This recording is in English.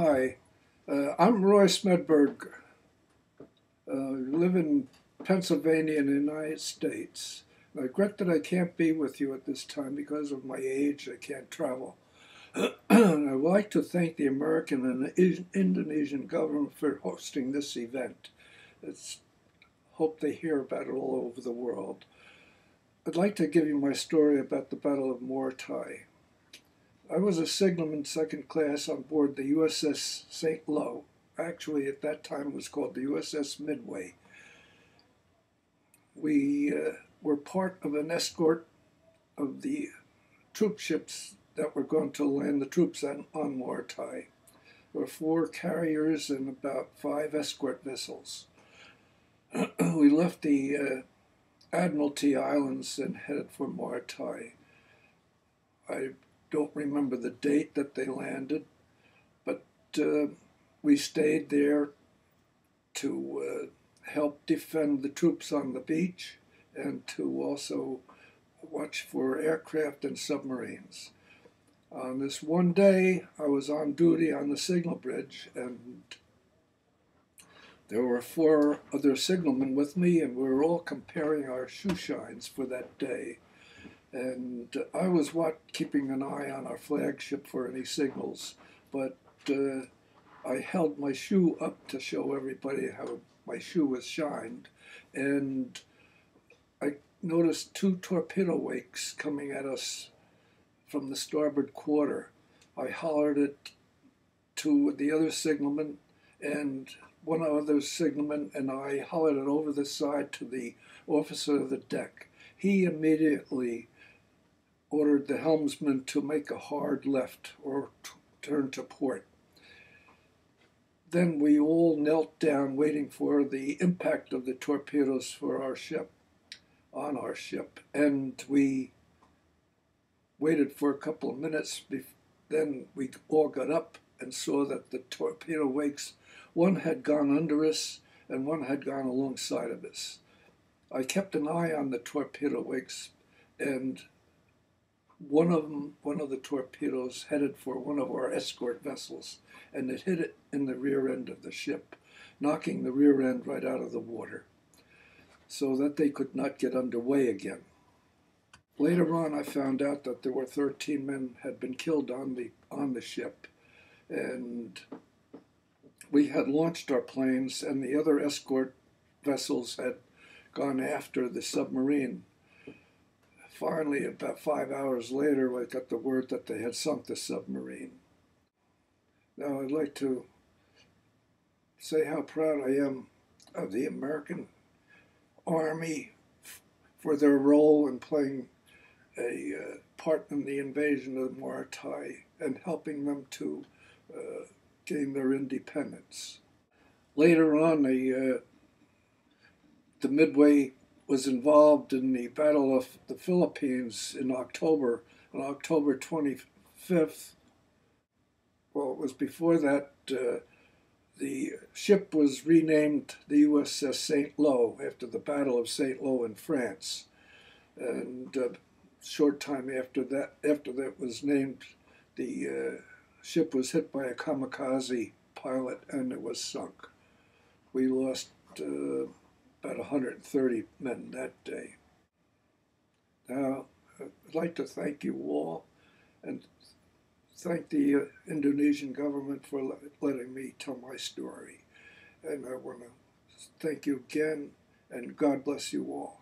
Hi, I'm Roy Smedberg. I live in Pennsylvania in the United States. I regret that I can't be with you at this time because of my age. I can't travel. And I would like to thank the American and the Indonesian government for hosting this event. It's hope they hear about it all over the world. I'd like to give you my story about the Battle of Morotai. I was a signalman second class on board the USS St. Lo. Actually, at that time, it was called the USS Midway. We were part of an escort of the troop ships that were going to land the troops on Morotai. There were 4 carriers and about 5 escort vessels. We left the Admiralty Islands and headed for Morotai. I don't remember the date that they landed, but we stayed there to help defend the troops on the beach and to also watch for aircraft and submarines. On this one day, I was on duty on the signal bridge, and there were 4 other signalmen with me, and we were all comparing our shoe shines for that day. And I was keeping an eye on our flagship for any signals, but I held my shoe up to show everybody how my shoe was shined, and I noticed 2 torpedo wakes coming at us from the starboard quarter. I hollered it to the other signalman, and one other signalman and I hollered it over the side to the officer of the deck. He immediately ordered the helmsman to make a hard left or turn to port. Then we all knelt down waiting for the impact of the torpedoes for our ship, on our ship, and we waited for a couple of minutes. Then we all got up and saw that the torpedo wakes, one had gone under us and one had gone alongside of us. I kept an eye on the torpedo wakes, and one of the torpedoes headed for one of our escort vessels, and it hit it in the rear end of the ship, knocking the rear end right out of the water, so that they could not get underway again. Later on, I found out that there were 13 men had been killed on the ship, and we had launched our planes, and the other escort vessels had gone after the submarine. Finally, about 5 hours later, I got the word that they had sunk the submarine. Now, I'd like to say how proud I am of the American Army for their role in playing a part in the invasion of Morotai and helping them to gain their independence. Later on, the Midway was involved in the Battle of the Philippines on October 25th. Well, it was before that. The ship was renamed the USS St. Lo after the Battle of St. Lo in France. And a short time after that was named, the ship was hit by a kamikaze pilot and it was sunk. We lost about 130 men that day. Now, I'd like to thank you all and thank the Indonesian government for letting me tell my story. And I want to thank you again, and God bless you all.